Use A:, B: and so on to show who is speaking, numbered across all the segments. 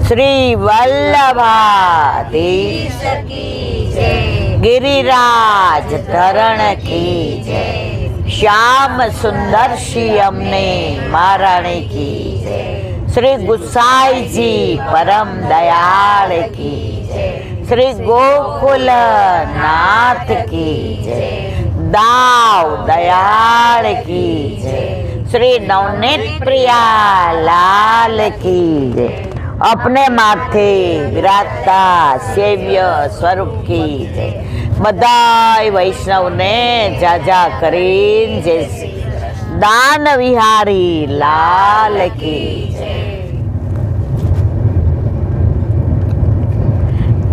A: શ્રી વલ્લભાધીશ કી જય, गिरिराज धरण की जय, श्याम सुंदर श्री अमने महाराणी की जय, श्री गुसाई जी परम दयाल की जय, श्री गोकुल नाथ की जय, दाव दयाल की जय, श्री नवनीत प्रिया लाल की जय, अपने माथे विराजता सेव्य स्वरूप की जय, बधाई वैष्णव ने जाजा करीन जय, दान विहारी लाल की जय।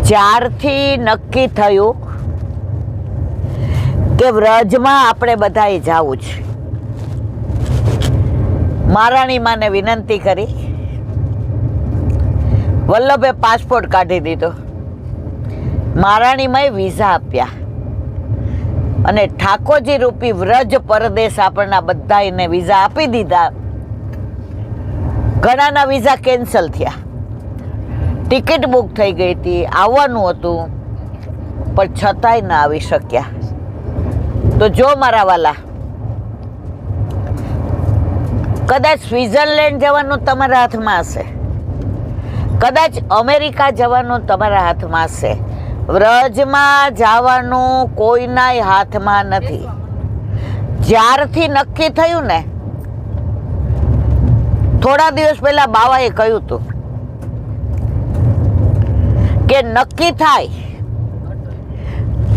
A: જ્યારથી નક્કી થયું કે વ્રજમાં આપણે બધાએ જાવું છે, મહારાણી માને વિનંતી કરી, વલ્લભે પાસપોર્ટ કાઢી દીધો, મહારાણીમાં વિઝા આપ્યા અને ઠાકોરજી રૂપી વ્રજ પરદેશ આપણના બધાને વિઝા આપી દીધા. ઘણાના વિઝા કેન્સલ થયા, ટિકિટ બુક થઈ ગઈ હતી, આવવાનું હતું પણ છતાંય ના આવી શક્યા. તો જો મારા વાલા, કદાચ સ્વિટ્ઝરલેન્ડ જવાનું તમારા હાથમાં હશે, કદાચ અમેરિકા જવાનું તમારા હાથમાં હશે, વ્રજમાં જવાનું કોઈના હાથમાં નથી. જ્યારથી નક્કી થયું ને, થોડા દિવસ પહેલા બાવાએ કહ્યું હતું કે નક્કી થાય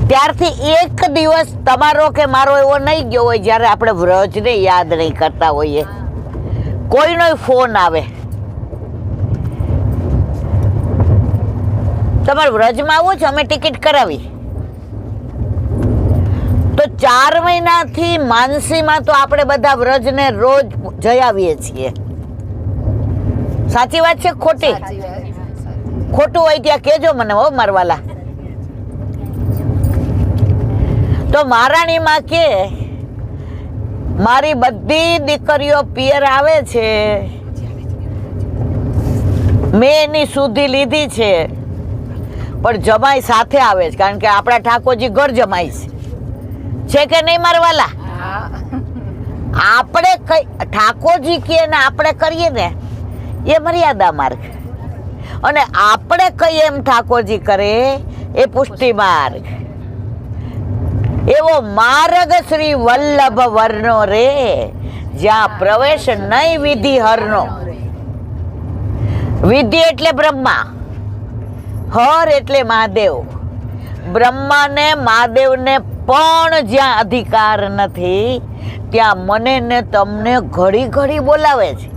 A: ત્યારથી એક દિવસ તમારો કે મારો એવો નહીં ગયો હોય જ્યારે આપણે વ્રજને યાદ નહીં કરતા હોઈએ. કોઈનો ફોન આવે, તમારે વ્રજમાં આવું છે, અમે ટિકિટ કરાવી. તો 4 મહિનાથી માનસીમાં તો આપણે બધા વ્રજને રોજ જઈ આવીએ છીએ. સાચી વાત છે ખોટી? ખોટું હોય ત્યાં કેજો મને હો મારવાલા. તો મહારાણીમાં કે મારી બધી દીકરીઓ પિયર આવે છે, મેં એની સુધી લીધી છે, પણ જમાઈ સાથે આવે છે, કારણ કે આપણા ઠાકોરજી ઘર જમાઈ છે કે નહીં મારવાલા? આપણે ઠાકોરજી કે ને આપણે કરીએ ને એ મર્યાદા માર્ગ, અને આપણે કહીએ એમ ઠાકોરજી કરે એ પુષ્ટિ માર્ગ. એવો માર્ગ શ્રી વલ્લભ વર્ણો રે, જ્યાં પ્રવેશ નહીં વિધિ હરનો. વિધિ એટલે બ્રહ્મા, હર એટલે મહાદેવ. બ્રહ્માને મહાદેવને પણ જ્યાં અધિકાર નથી, ત્યાં મને ને તમને ઘડી ઘડી બોલાવે છે.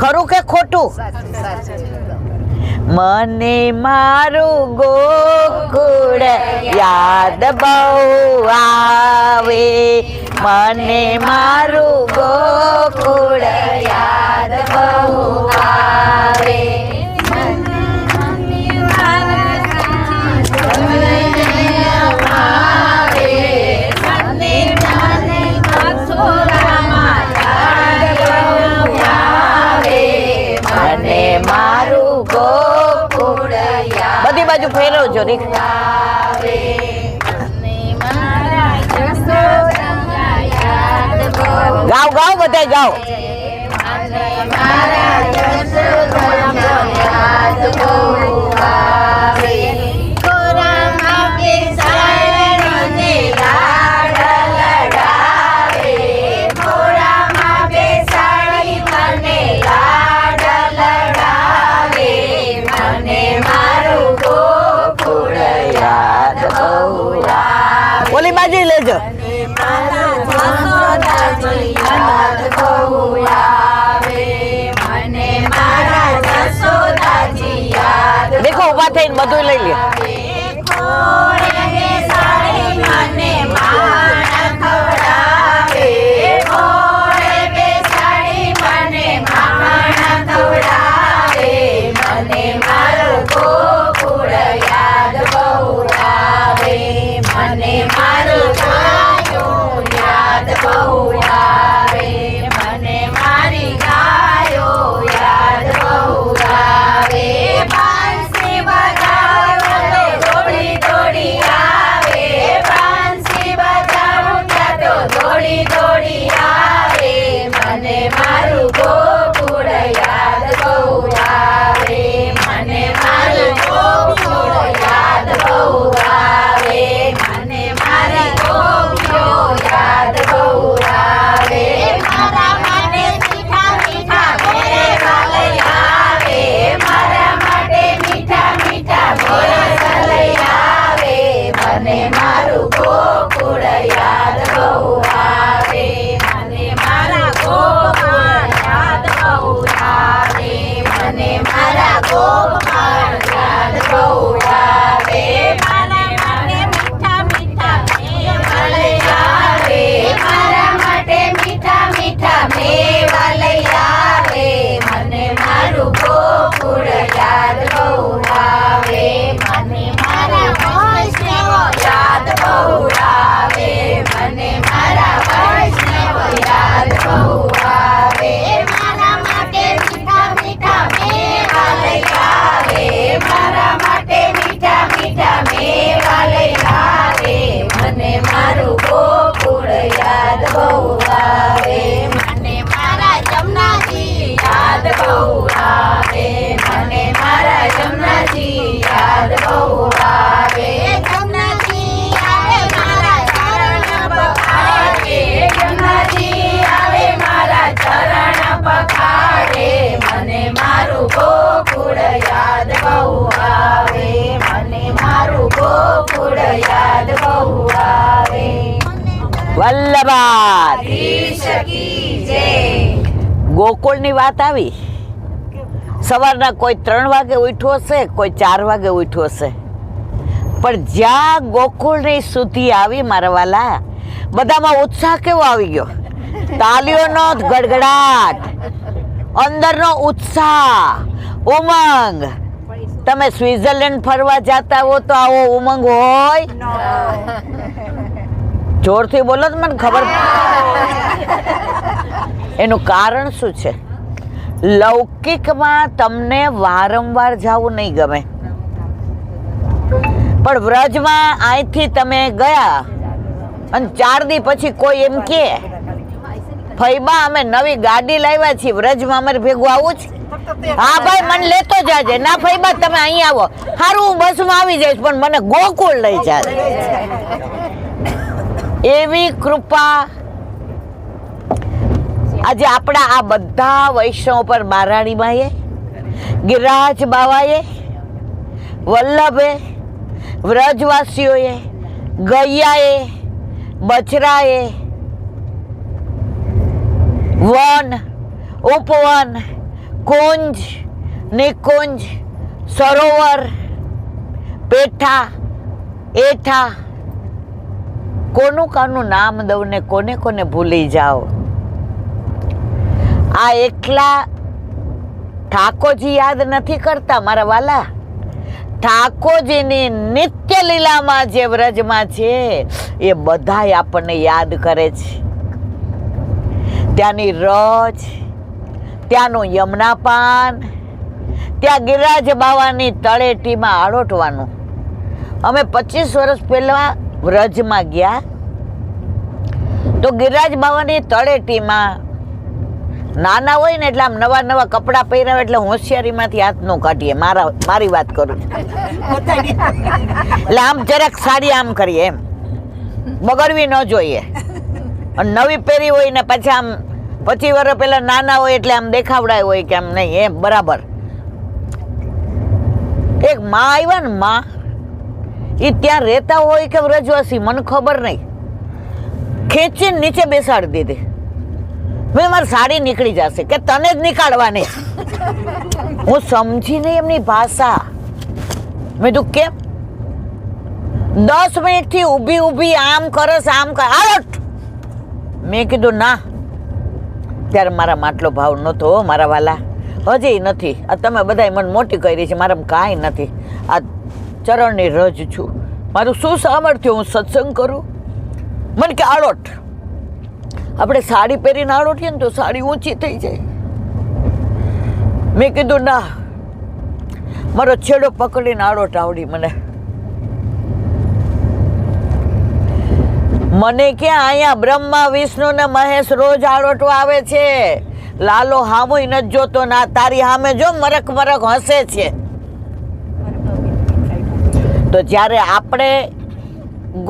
A: ખરું કે ખોટું? મને મારું ગોકુળ યાદ બહુ આવે, મને મારું ગોકુળ યાદ બહુ આવે. બધી બાજુ ફેરવજો રે. ગાવ ગાવ બધા ગાવ. ઓલી બાજુ લેજો. દેખો ઉભા થઈને બધું લઈ લે.
B: મને મારી ગાયો યાદ ગોપાલ યાદ બહુ આવે, મારા માટે મીઠા મીઠા મેવા લઈ આવે, મારા માટે મીઠા મીઠા મેવા લઈ આવે, મને મારું ગોકુળ યાદ બહુ આવે, મને મારા વૈષ્ણવ યાદ બહુ આવે, મને મારા વૈષ્ણવ યાદ બહુ આવે, મારા માટે મીઠા મીઠા મેવા લઈ આવે, મારા માટે મીઠા મીઠા મેવા લઈ આવે, મને મારું ગોકુળ યાદ બહુ આવે, મને મારા જમનાજી યાદ બહુ આવે, મને મારા જમનાજી યાદ બહુ આવે, જમનાજી આવે મારા ચરણ પખારે, જમનાજી આવે મારા ચરણ પખારે, મને મારું ગોકુળ યાદ બહુ આવે, મને મારું ગોકુળ યાદ બહુ આવે.
A: વલ્લભાધીશ
B: કી જય.
A: ગોકુળની વાત આવી. સવારના કોઈ 3 વાગે ઉઠ્યો હશે, કોઈ 4 વાગે ઉઠ્યો હશે, પણ જ્યાં ગોકુળની સુધી આવી મારા વાલા, બધામાં ઉત્સાહ કેવો આવી ગયો, તાલીઓનો ગડગડાટ, અંદરનો ઉત્સાહ, ઉમંગ. તમે સ્વિટ્ઝરલેન્ડ ફરવા જતા હો તો આવો ઉમંગ હોય? જોરથી બોલો તો મને ખબર. એનું કારણ શું છે? લૌકિકમાં તમને વારંવાર જવું નહીં ગમે, પણ વ્રજમાં અહીંથી તમે ગયા અને 4 દી પછી કોઈ એમ કે ફઈબા અમે નવી ગાડી લાવ્યા છીએ, વ્રજમાં અમારે ભેગું આવું છે? હા ભાઈ મને લેતો જાજે. ના ફઈબા તમે અહીં આવો. સારું હું બસમાં આવી જઈશ પણ મને ગોકુળ લઈ જાજે. એવી કૃપા આજે આપણા આ બધા વૈષ્ણવ પર મહારાણી માએ, ગિરિરાજ બાવાએ, વલ્લભે, વ્રજવાસીઓએ, ગૈયાએ, બછરાએ, વન, ઉપવન, કુંજ, નિકુંજ, સરોવર, પેઠા, એઠા, કોનું કાનું નામ દઉં ને કોને કોને ભૂલી જાઓ. આ એકલા ઠાકોરજી યાદ નથી કરતા મારા વાલા, ઠાકોરજીની નિત્ય લીલામાં જે વ્રજમાં છે એ બધાય આપણને યાદ કરે છે. ત્યાંની રજ, ત્યાંનું યમુનાપાન, ત્યાં ગિરિરાજ બાવાની તળેટીમાં આળોટવાનું. અમે 25 વર્ષ પહેલા વ્રજમાં ગયા તો ગિરિરાજ બાવાની તળેટીમાં નાના હોય ને એટલે આમ નવા નવા કપડાં પહેર્યા એટલે હોશિયારીમાંથી હાથ ન કાઢીએ. મારી વાત કરું છું. એટલે આમ જરાક સાડી આમ કરીએ, એમ બગડવી ન જોઈએ. અને નવી પહેરી હોય ને પછી આમ 25 વર્ષ પહેલા નાના હોય એટલે આમ દેખાવડાય હોય કે આમ નહીં, એમ બરાબર. એક માં આવ્યા ને માં, એ ત્યાં રહેતા હોય કે વ્રજવાસી મને ખબર નહીં, ખેંચીને નીચે બેસાડી દીધી. મેં મારી સાડી નીકળી જશે કે તને જ નીકાળવાની. હું સમજી નહીં એમની ભાષા. મેં તું કેમ 10 મિનિટથી ઊભી ઊભી આમ કરસ આમ કર આઉટ. મેં કીધું ના, ત્યારે મારા માટલો ભાવ નહોતો મારા વાલા, હજી નથી. આ તમે બધાય મને મોટી કરી છે, મારામાં કાંઈ નથી. આ ચરણની રજ છું, મારું શું સામર્થ્ય હું સત્સંગ કરું? મને કે આળોટ. આપણે સાડી પહેરીને આળોટીએ ને તો સાડી ઊંચી થઈ જાય. મેં કીધું ના, મારો છેડો પકડીને આળોટ આવડી મને. મને ક્યાં અહીંયા બ્રહ્મા વિષ્ણુ ને મહેશ રોજ આળોટવા આવે છે. લાલો હામુય નથી જોતો, ના તારી સામે જો મરક મરક હસે છે. તો જ્યારે આપણે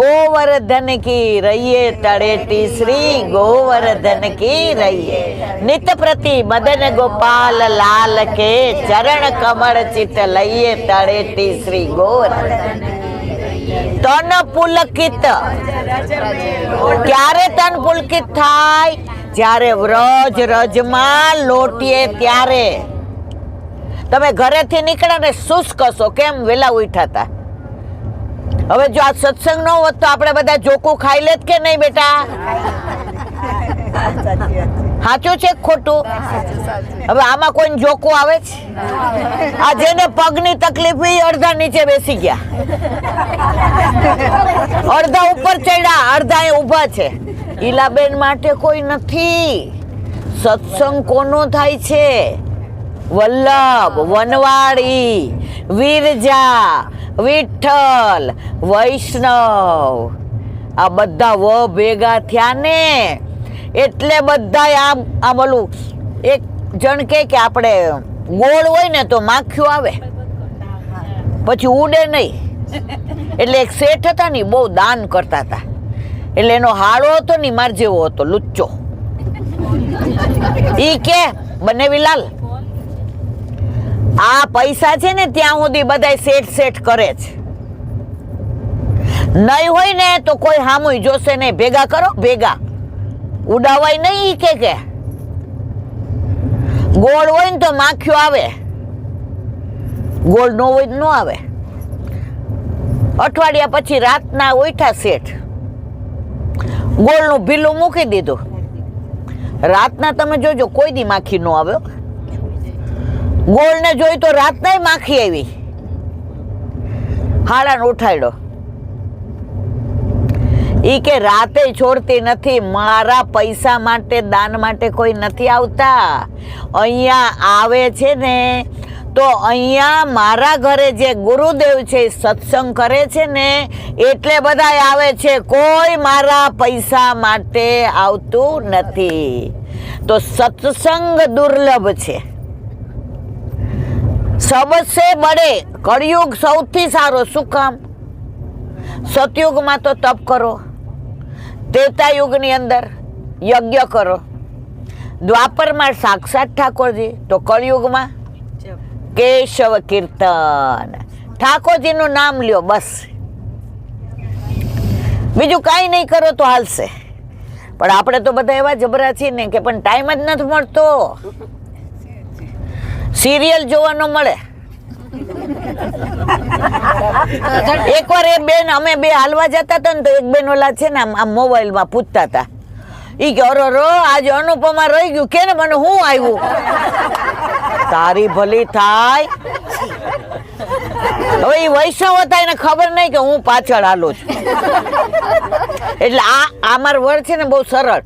A: ગોવર્ધન કી રહીએ તળેટી, શ્રી ગોવર્ધન કી રહીએ, નિત પ્રતિ મદન ગોપાલ લાલ કે ચરણ કમળ ચિત લઈએ તળેટી, શ્રી ગોવર્ધન. તન પુલકિત ક્યારે તન પુલકિત થાય? જ્યારે વ્રજ રજમાં લોટીએ ત્યારે. તમે ઘરેથી નીકળ્યા ને શું કશો? કેમ વેલા ઉઠ્યા હતા? હવે જો આ સત્સંગ ન હોત તો આપણે બધા જોકું ખાઈ લેત કે નહીં બેટા? સાચું છે ખોટું? હવે આમાં કોઈ જોકું આવે છે? આ જેને પગની તકલીફ એ અડધા નીચે બેસી ગયા, અડધા ઉપર ચડ્યા, અડધા અહીં ઊભા છે. ઈલાબેન માટે કોઈ નથી. સત્સંગ કોનો થાય છે? વલ્લભ, વનવાળી, વિરજા, વિઠ્ઠલ, વૈષ્ણવ, આ બધા વ ભેગા થયા ને એટલે બધા આમ ઓલું એક જણ કે આપણે ગોળ હોય ને તો માખીઓ આવે પછી ઉડે નહીં. એટલે એક શેઠ હતા ને બહુ દાન કરતા હતા. એટલે એનો હાળો હતો ને માર જેવો હતો, લુચ્ચો. ઈ કે બનેવીલાલ, આ પૈસા છે ને ત્યાં સુધી બધા સેટ કરે છે, નહીં હોય ને તો કોઈ હામુય જોશે નહીં. ભેગા કરો, ભેગા ઉડાવાય નહીં. ઈ કે ગોળ હોય ને તો માખીઓ આવે, ગોળ નો હોય ન આવે. અઠવાડિયા પછી રાતના ઉઠ્યા શેઠ, ગોળનું ભીલું મૂકી દીધું. રાતના તમે જોજો કોઈ દી માખી ન આવ્યો. ગોળને જોઈ તો રાતના માખી આવી. હાડાને ઉઠાડ્યો. ઈ કે રાતે છોડતી નથી. મારા પૈસા માટે, દાન માટે કોઈ નથી આવતા. અહીંયા આવે છે ને તો અહીંયા મારા ઘરે જે ગુરુદેવ છે સત્સંગ કરે છે ને એટલે બધા આવે છે. કોઈ મારા પૈસા માટે આવતું નથી. તો સત્સંગ દુર્લભ છે. સબસે બડે કળિયુગ સૌથી સારો. શું કામ? સતયુગમાં તો તપ કરો, ત્રેતા યુગની અંદર યજ્ઞ કરો, દ્વાપરમાં સાક્ષાત ઠાકોરજી, તો કળિયુગમાં કેશવ કીર્તન, ઠાકોરજીનું નામ લ્યો બસ. બીજું કાંઈ નહીં કરો તો હાલશે. પણ આપણે તો બધા એવા જબરા છીએ ને કે પણ ટાઈમ જ નથી મળતો. સિરિયલ જોવાનો મળે. એકવાર એ બેન, અમે બે હાલવા જતા હતા ને તો એક બેન ઓલા છે ને આમ મોબાઈલમાં પૂછતા હતા. ઈ કે અરે રો આજે અનુપમા રહી ગયું કે ને મને હું આવ્યું. તારી ભલી થાય. હવે એ વૈષ્ણવ હતા એને ખબર નહીં કે હું પાછળ હાલું છું. એટલે આ મારું વર છે ને બહુ સરળ.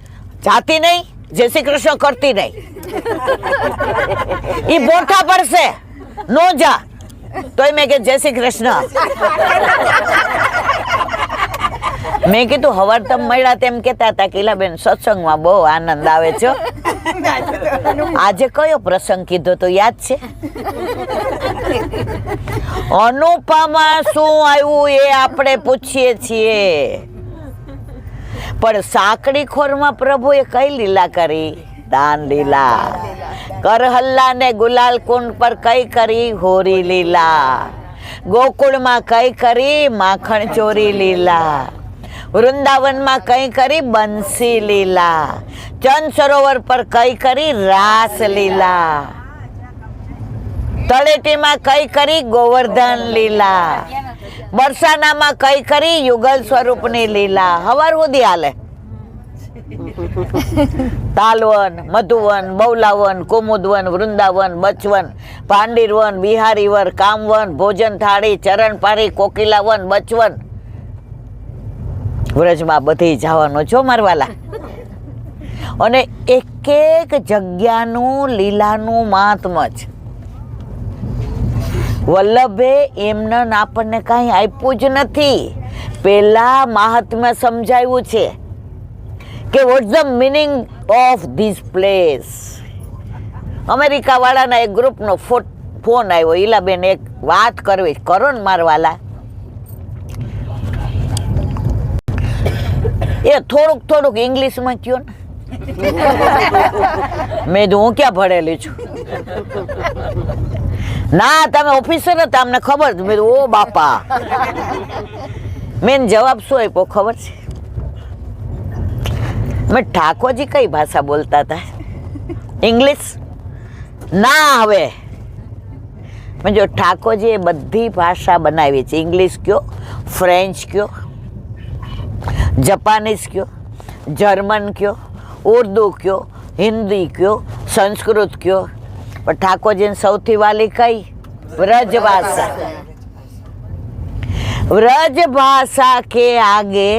A: જાતી નહીં, જય શ્રી કૃષ્ણ કરતી નહીં. ઈ બોઠા પડશે નો જા તોય મેં કે જય શ્રી કૃષ્ણ. મેં કીધું હવાર તમે મળ્યા તેમ કેતા હતા કે બેન સત્સંગમાં બહુ આનંદ આવે છે. આજે કયો પ્રસંગ કીધો તો યાદ છે? અનુપમા શું આવ્યું એ આપણે પૂછીએ છીએ, પણ સાંકડી ખોરમાં પ્રભુએ કઈ લીલા કરી? દાન લીલા. કરહલ્લા ને ગુલાલ કુંડ પર કઈ કરી? હોરી લીલા. ગોકુળમાં કઈ કરી? માખણ ચોરી લીલા. વૃંદાવનમાં કઈ કરી? બંસી લીલા. ચંદ સરોવર પર કઈ કરી? રાસ લીલા. તળેટીમાં કઈ કરી? ગોવર્ધન લીલા. બરસાનામાં કઈ કરી? યુગલ સ્વરૂપની લીલા. હવાર સુધી હાલે. તાલવન, મધુવન, બૌલાવન, કુમુદવન, વૃંદાવન, બચવન, પાંડીરવન, બિહારીવન, કામવન, ભોજન થાળી, ચરણ પારી, કોકિલાવન, બચવન. વ્રજમાં બધી જવાનો છો મારવાલા. અને એક એક જગ્યાનું લીલાનું મહાત્મ છે. વલ્લભે એમને આપણને કાંઈ આપ્યું જ નથી. પેલા મહાત્મ્ય સમજાવ્યું છે કે what's the meaning of this place. America વાળાના એક ગ્રુપનો ફોન આવ્યો. ઈલાબેન એક વાત કરવી, કરો ને મારવાલા. એ થોડુંક ઇંગ્લિશમાં કયો ને. મેં હું ક્યાં ભણેલી છું? ના તમે ઓફિસર હતા અમને ખબર. મેં ઓ બાપા. મેં જવાબ શું આપ્યો ખબર છે? મેં ઠાકોરજી કઈ ભાષા બોલતા હતા? ઇંગ્લિશ ના. હવે જો ઠાકોરજીએ બધી ભાષા બનાવી છે. ઇંગ્લિશ કયો, ફ્રેન્ચ કયો, જાપાનીઝ કયો, જર્મન કયો, ઉર્દુ કયો, હિન્દી કયો, સંસ્કૃત કયો, પણ ઠાકોરજીને સૌથી વાલી કઈ? વ્રજ ભાષા. व्रज भाषा के आगे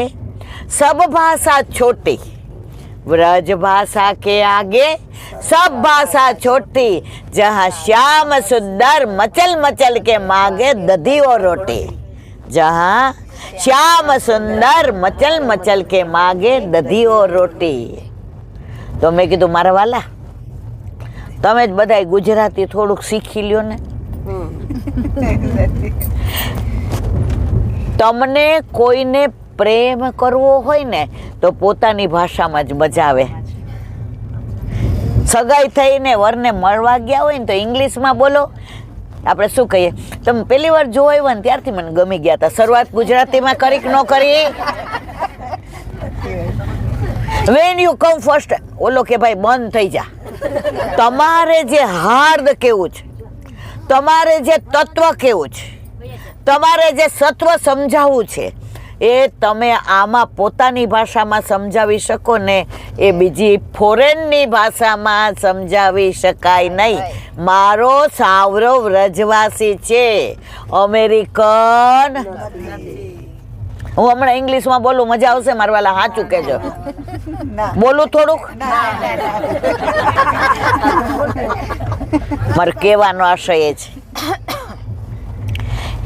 A: सब भाषा छोटी, व्रज भाषा के आगे सब भाषा छोटी, जहाँ श्याम सुंदर मचल मचल के मांगे दधी और रोटी, जहाँ श्याम सुंदर मचल मचल के मांगे दधी और रोटी. तो मैं कीधुं मारा वाला तमे ज बधाय गुजराती थोड़ुंक शीखी ल्यो ने. તમને કોઈને પ્રેમ કરવો હોય ને તો પોતાની ભાષામાં જ મજા આવે. સગાઈ થઈને વરને મળવા ગયા હોય ને તો ઇંગ્લિશમાં બોલો. આપણે શું કહીએ, તમે પહેલી વાર જોવા આવ્યા ને ત્યારથી મને ગમી ગયા હતા. શરૂઆત ગુજરાતીમાં કરી કે ન કરી? વેન યુ કમ ફર્સ્ટ, ઓલો કે ભાઈ બંધ થઈ જા. તમારે જે હાર્દ કેવું છે, તમારે જે તત્વ કેવું છે, તમારે જે સત્વ સમજાવવું છે એ તમે આમાં પોતાની ભાષામાં સમજાવી શકો ને, એ બીજી ફોરેનની ભાષામાં સમજાવી શકાય નહીં. મારો સાવરો વ્રજવાસી છે, અમેરિકન. હું હમણાં ઇંગ્લિશમાં બોલું, મજા આવશે મારા વાલા? સાચું કહેજો. બોલું થોડુંક? મારે કહેવાનો આશય એ છે,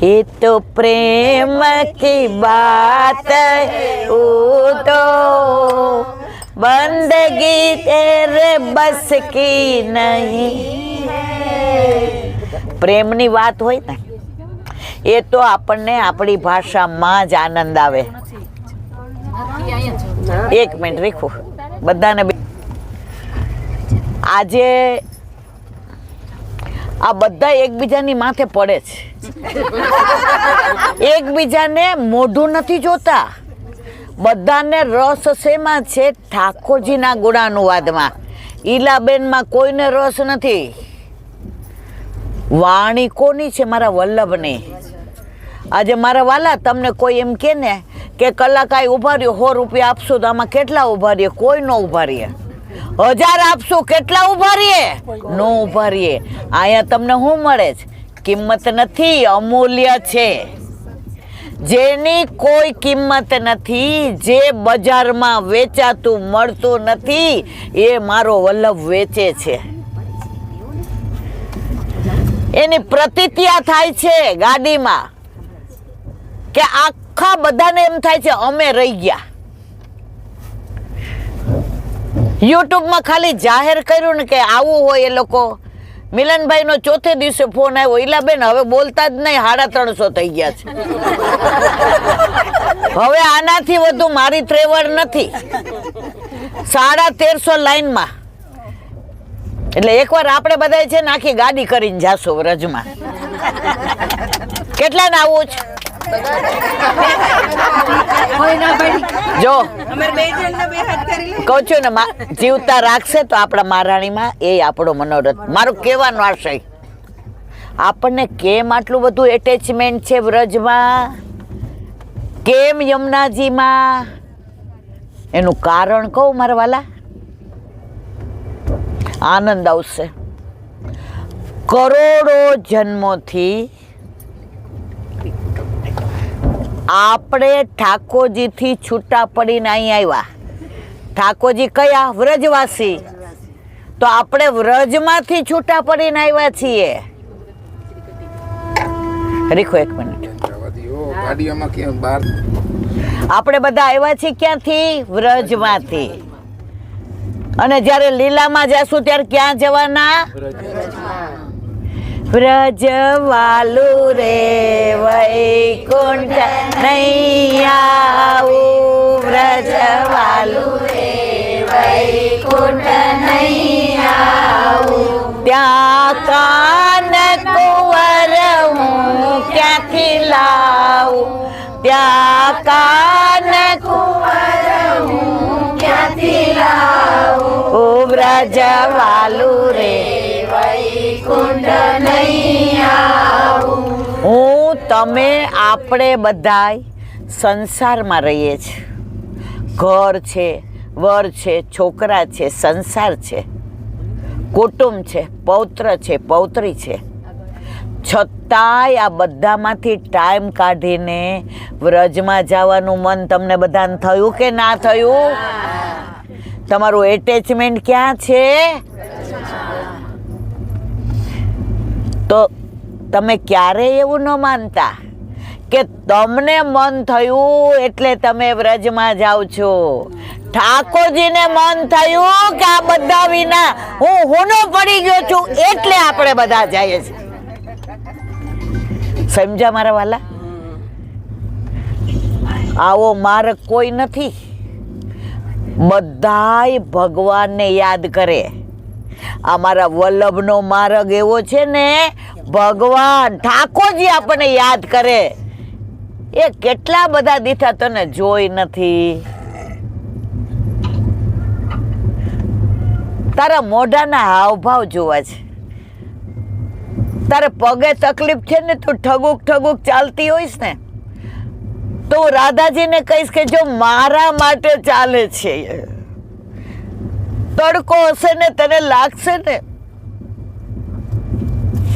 A: ये तो प्रेम की बात वो तो बंदगी तेरे बस की नहीं. પ્રેમની વાત હોય ને એ તો આપણને આપણી ભાષામાં જ આનંદ આવે. એક મિનિટ રીખું બધાને. આજે આ બધા એકબીજાની માથે પડે છે, એકબીજાને મોઢું નથી જોતા. બધાને રસ શેમાં છે? ઠાકોરજીના ગુણાનુવાદમાં. ઈલાબેનમાં કોઈને રસ નથી. વાણી કોની છે? મારા વલ્લભની. આજે મારા વાલા તમને કોઈ એમ કે ને કે કલાક આ ઉભા રહ્યો, 100 રૂપિયા આપશું તો આમાં કેટલા ઉભા રહીએ? કોઈ ન ઉભા રહીએ. 1000 આપશું, કેટલા ઉભા રહીએ? નો ઉભા રહીએ. અહીંયા તમને શું મળે છે? કિંમત નથી, અમૂલ્ય છે. જેની કોઈ કિંમત નથી, જે બજારમાં વેચાતું મળતું નથી, એ મારો વલ્લભ વેચે છે. એની પ્રતિક્રિયા થાય છે ગાડીમાં કે આખા બધાને એમ થાય છે અમે રહી ગયા. યુટ્યુબમાં ખાલી જાહેર કર્યું ને કે આવું હોય એ લોકો. મિલનભાઈ નો ચોથે દિવસે ફોન આવ્યો, ઈલાબેન હવે બોલતા જ નહીં, 350 થઈ ગયા છે. હવે આનાથી વધુ મારી ત્રેવડ નથી. 1350 લાઈનમાં. એટલે એકવાર આપણે બધા છે ને આખી ગાડી કરીને જાશું વ્રજમાં. કેટલા ને આવું છે? જો કહું છું ને, જીવતા રાખશે તો આપણા મહારાણીમાં, એ આપણો મનોરથ. મારું કહેવાનો આશય, આપણને કેમ આટલું બધું એટેચમેન્ટ છે વ્રજમાં, કેમ યમુનાજીમાં, એનું કારણ કહું મારા વાલા? આનંદ આવશે. કરોડો જન્મોથી આપણે ઠાકોરજીથી છૂટા પડીને અહીં આવ્યા. ઠાકોરજી કયા? વ્રજવાસી. તો આપણે વ્રજમાંથી છૂટા પડીને આવ્યા છીએ. રીખો એક મિનિટ. આપણે બધા આવ્યા છીએ ક્યાંથી? વ્રજમાંથી. અને જ્યારે લીલામાં જશું ત્યારે ક્યાં જવાના? વ્રજવાલુ રે વૈકુંઠ નહીં આવું, વ્રજવાલુ રે વૈકુંઠ નહીં આવું. ત્યાં કાન કુંવર હું ક્યાંથી લાવું, ત્યાં કાન કુંવર હું ક્યાંથી લાવું. ઓ વ્રજવાલુ રે વૈકુંઠ નહીં આવું. આપણે બધાય સંસારમાં રહીએ છીએ. ઘર છે, વર છે, છોકરા છે, સંસાર છે, કુટુંબ છે, પૌત્ર છે, પૌત્રી છે. છતાંય આ બધામાંથી ટાઈમ કાઢીને વ્રજમાં જવાનું મન તમને બધાને થયું કે ના થયું? તમારું એટેચમેન્ટ ક્યાં છે? તો તમે ક્યારેય એવું ન માનતા કે તમને મન થયું એટલે તમે વ્રજમાં જાઓ છો. ઠાકોરજીને મન થયું કે આ બધા વિના હું હોનો પડી ગયો છું એટલે આપણે બધા જઈએ છીએ. સમજ્યા મારા વાલા? આવો માર્ગ કોઈ નથી. બધાય ભગવાનને યાદ કરે. અમારા વલ્લભનો માર્ગ એવો છે ને, ભગવાન ઠાકોરજી આપણને યાદ કરે. એ કેટલા બધા દીઠા તને જોઈ નથી. તારા મોઢાના હાવભાવ જોવા છે. તારે પગે તકલીફ છે ને, તું ઠગુક ઠગુક ચાલતી હોઈશ ને, તો હું રાધાજીને કહીશ કે જો મારા માટે ચાલે છે. તડકો હશે ને તને લાગશે ને,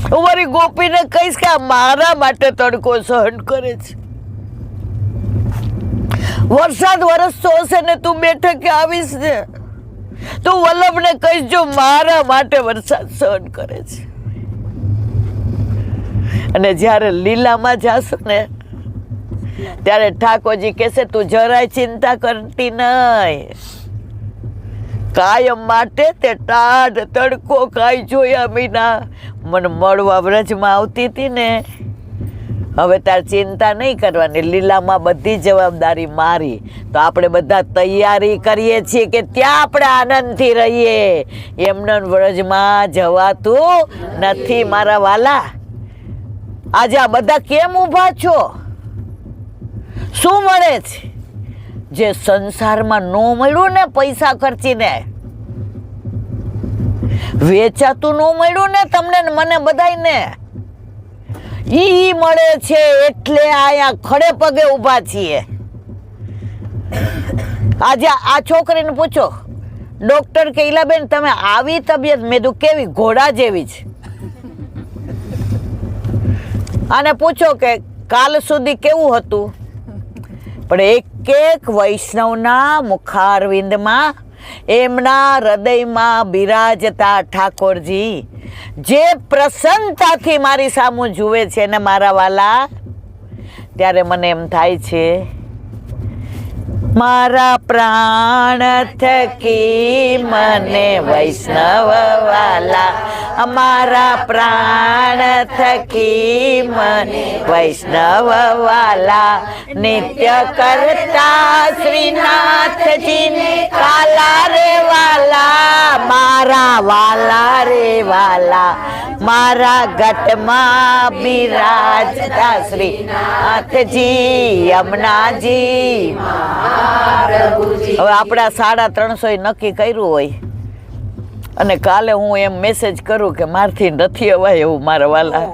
A: હું મારી ગોપીને કહીશ કે આ મારા માટે તડકો સહન કરે છે. વરસાદ વરસતો હશે ને, તું બેઠકે આવીશ ને, તું વલ્લભને કહીશ જો મારા માટે વરસાદ સહન કરે છે. અને જ્યારે લીલામાં જાશું ને, ત્યારે ઠાકોરજી કહેશે તું જરાય ચિંતા કરતી નહીં. કાયમ માટે તે ટાઢ તડકો કાંઈ જોયા વિના મને મળવા વ્રજમાં આવતી હતી ને, હવે તાર ચિંતા નહીં કરવાની. લીલામાં બધી જવાબદારી મારી. તો આપણે બધા તૈયારી કરીએ છીએ કે ત્યાં આપણે આનંદથી રહીએ. એમને વ્રજમાં જવાતું નથી મારા વાલા. આજે આ બધા કેમ ઊભા છો? શું મળે છે જે સંસારમાં ન મળ્યું ને? પૈસા ખર્ચીને વેચાતું ન મળ્યું ને તમને ને મને બધાયને, ઈ મળે છે. એટલે આયા ખડે પગે ઊભા છીએ. આજે આ છોકરીને પૂછો, ડોક્ટર કે ઈલાબેન તમે આવી તબિયત, મેં કીધું કેવી? ઘોડા જેવી છે. આને પૂછો કે કાલ સુધી કેવું હતું? પણ એક એક વૈષ્ણવના મુખારવિંદમાં, એમના હૃદયમાં બિરાજતા ઠાકોરજી જે પ્રસન્નતાથી મારી સામું જુએ છે ને મારા વાલા, ત્યારે મને એમ થાય છે મારા પ્રાણ થકી મને વૈષ્ણવ વાલા, અમારા પ્રાણ થકી મને વૈષ્ણવ વાલા, નિત્ય કરતા શ્રીનાથજીને કાલા રે વાલા, મારા વાલા રે વાલા, મારા ગટમાં બિરાજતા શ્રીનાથજી યમુનાજી. હવે આપણા 350 નક્કી કર્યું હોય અને કાલે હું એમ મેસેજ કરું કે મારથી નથી અવાય એવું, મારા વાલા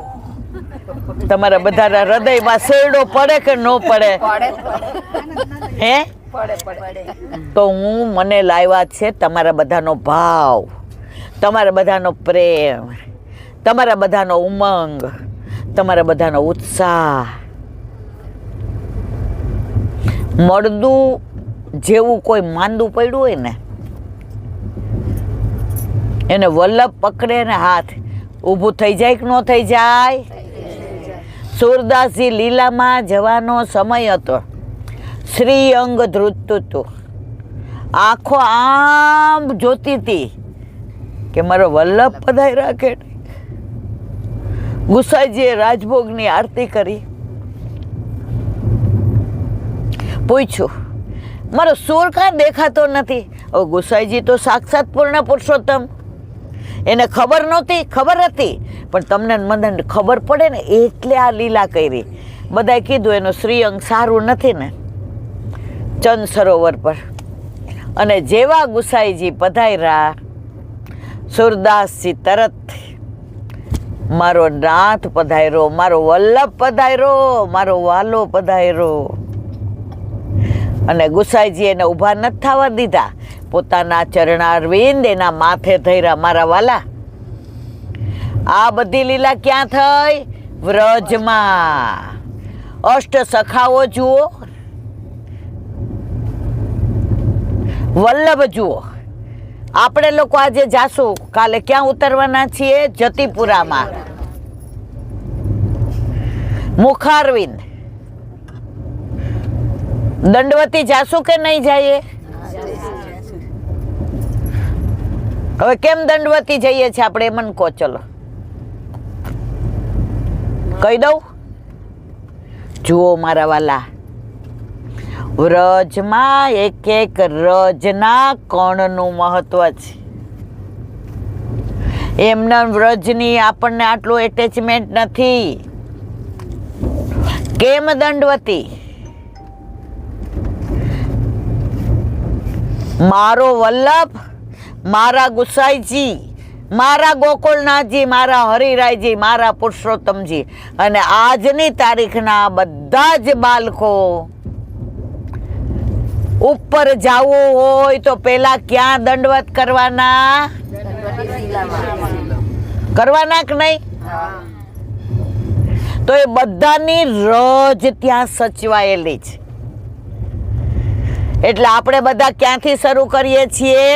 A: તમારા બધાના હૃદયમાં શેરડો પડે કે ન પડે? હે? તો હું મને લાવ્યા છે તમારા બધાનો ભાવ, તમારા બધાનો પ્રેમ, તમારા બધાનો ઉમંગ, તમારા બધાનો ઉત્સાહ. મળદું જેવું કોઈ માંદું પડ્યું હોય ને, એને વલ્લભ પકડે ને હાથ, ઊભું થઈ જાય કે ન થઈ જાય? સુરદાસજી લીલામાં જવાનો સમય હતો. શ્રી અંગ ધ્રુજતું હતું, આંખો આમ જોતી હતી કે મારો વલ્લભ પધાઈ રાખે. ગુસાઈજીએ રાજભોગની આરતી કરી. પૂછ્યું મારો સુર કાં દેખાતો નથી? હવે ગુસાઈજી તો સાક્ષાત પૂર્ણ પુરુષોત્તમ, એને ખબર નહોતી? ખબર હતી, પણ તમને મને ખબર પડે ને એટલે આ લીલા કરી. બધાએ કીધું એનું શ્રીઅંગ સારું નથી ને, ચંદ સરોવર પર. અને જેવા ગુસાઈજી પધાર્યા, સુરદાસજી તરત મારો નાથ પધાર્યો, મારો વલ્લભ પધાર્યો, મારો વાલો પધાર્યો. અને ગુસાઈજી એને ઊભા નથી થવા દીધા, પોતાના ચરણારવિંદ એના માથે ધર્યા. મારા વાલા, આ બધી લીલા ક્યાં થઈ? વ્રજમાં. અષ્ટ સખાઓ જુઓ, વલ્લભ જુઓ. આપણે લોકો આજે જાશું, કાલે ક્યાં ઉતરવાના છીએ? જતીપુરામાં. મુખારવિંદ. દંડવતી જાશું કે નહીં જઈએ? હવે કેમ દંડવતી જઈએ છીએ આપણે? મને કહો, ચલો કહી દઉં. જુઓ મારા વાલા, વ્રજમાં એક એક રજના કણનું મહત્વ છે. એમના વ્રજની આપણને આટલું એટેચમેન્ટ નથી. કેમ દંડવતી? મારો વલ્લભ, મારા ગુસાઈજી, મારા ગોકુળનાથજી, મારા હરિરાયજી, મારા પુરુષોત્તમજી અને આજની તારીખના બધા જ બાળકો ઉપર જવું હોય તો પેલા ક્યાં દંડવત કરવાના? કરવાના કે નહીં? તો એ બધાની રજ ત્યાં સચવાયેલી છે. એટલે આપણે બધા ક્યાંથી શરૂ કરીએ છીએ?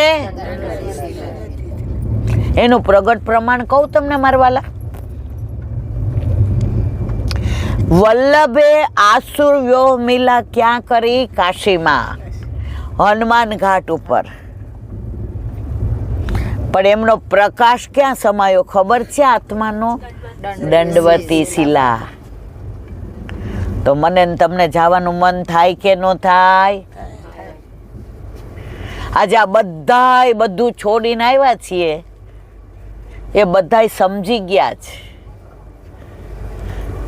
A: એનું પ્રગટ પ્રમાણ કહું તમને મારા વાલા. વલ્લભે આસુર વ્યોહ મિલા ક્યાં કરી? કાશીમાં, હનુમાન ઘાટ ઉપર. પણ એમનો પ્રકાશ ક્યાં સમાયો ખબર છે? આત્માનો દંડવતી શિલા. તો મને ને તમને જવાનું મન થાય કે ન થાય? આજે આ બધાય બધું છોડીને આવ્યા છીએ, એ બધાય સમજી ગયા છે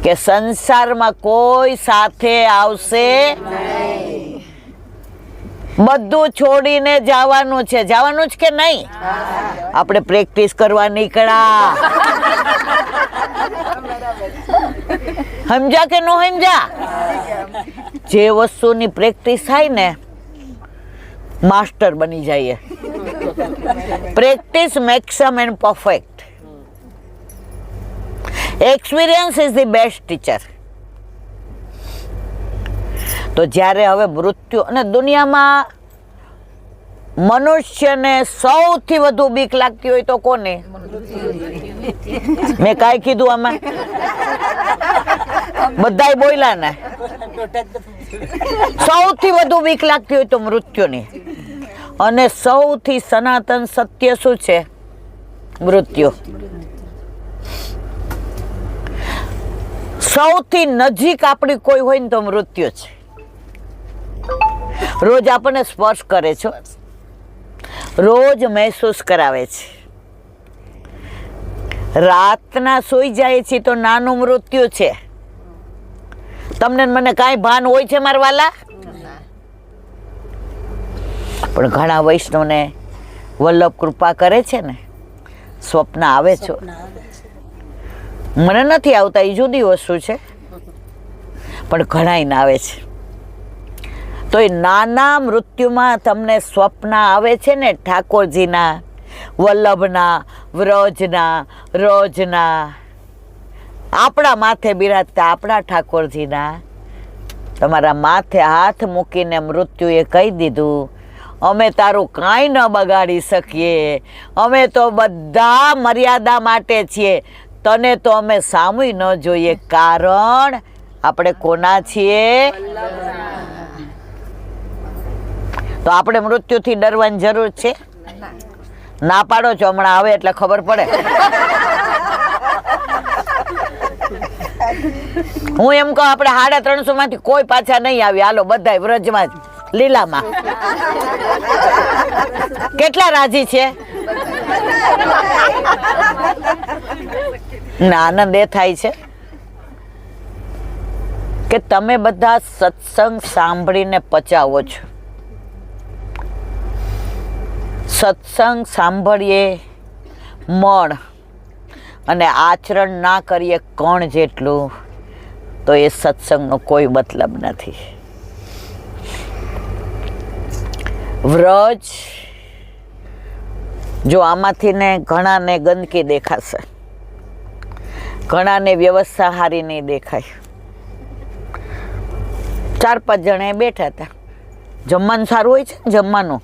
A: કે સંસારમાં કોઈ સાથે આવશે નહીં. બધું છોડીને જવાનું છે. જવાનું જ કે નહીં? આપણે પ્રેક્ટિસ કરવા નીકળ્યા. સમજ્યા કે ન સમજ્યા? જે વસ્તુની પ્રેક્ટિસ થાય ને, માસ્ટર બની જઈએ. Practice max and perfect. Experience is the best teacher. તો જ્યારે હવે મૃત્યુ, અને દુનિયામાં મનુષ્યને સૌથી વધુ બીક લાગતી હોય તો કોને? મેં કાંઈ કીધું આમાં? બધાય બોલ્યા ને. સૌથી વધુ બીક લાગતી હોય તો મૃત્યુની. અને સૌથી સનાતન સત્ય શું છે? મૃત્યુ. સૌથી નજીક આપણી કોઈ હોય ને તો મૃત્યુ છે. રોજ આપણને સ્પર્શ કરે છે, રોજ મહેસૂસ કરાવે છે. રાતના સૂઈ જાય છે તો નાનું મૃત્યુ છે. તમને મને કાંઈ ભાન હોય છે મારા વાલા? પણ ઘણા વૈષ્ણવને વલ્લભ કૃપા કરે છે ને, સ્વપ્ન આવે છે. મને નથી આવતા, એ જુદી વસ્તુ છે, પણ ઘણાઈને આવે છે. તો એ નાના મૃત્યુમાં તમને સ્વપ્ન આવે છે ને, ઠાકોરજીના, વલ્લભના, વ્રજના, રોજના, આપણા માથે બિરાજતા આપણા ઠાકોરજીના. તમારા માથે હાથ મૂકીને મૃત્યુએ કહી દીધું, અમે તારું કાંઈ ન બગાડી શકીએ, અમે તો બધા મર્યાદા માટે છીએ, તને તો અમે સામુય ન જોઈએ. કારણ આપણે કોના છીએ? તો આપણે મૃત્યુથી ડરવાની જરૂર છે? ના પાડો છો? હમણાં આવે એટલે ખબર પડે. હું એમ કહું, આપણે 350 માંથી કોઈ પાછા નહીં આવી. હાલો બધાય વ્રજમાં જ, લીલામાં. કેટલા રાજી છે? આનંદ એ થાય છે કે તમે બધા સત્સંગ સાંભળીને પચાવો છો. સત્સંગ સાંભળીએ મણ, અને આચરણ ના કરીએ કોણ જેટલું, તો એ સત્સંગનો કોઈ મતલબ નથી. વ્રજ, જો આમાંથી ને ઘણાને ગંદકી દેખાશે, ઘણાને વ્યવસ્થા સારી નહીં દેખાય. 4-5 જણા બેઠા હતા, જમવાનું સારું હોય છે ને જમવાનું,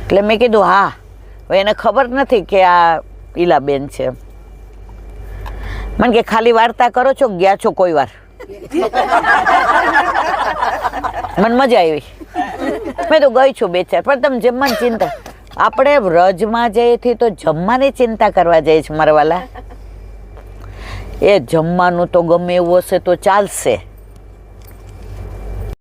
A: એટલે મેં કીધું હા. હવે એને ખબર નથી કે આ ઈલાબેન છે. મને કે ખાલી વાર્તા કરો છો, ગયા છો કોઈ વાર? મને મજા આવી. મેં તો ગઈ છું 2-4, પણ તમે જમવાની ચિંતા, આપણે વ્રજમાં જઈએ છીએ તો જમવાની ચિંતા કરવા જઈએ છીએ મારા વાલા. એ જમવાનું તો ગમે એવું હશે તો ચાલશે,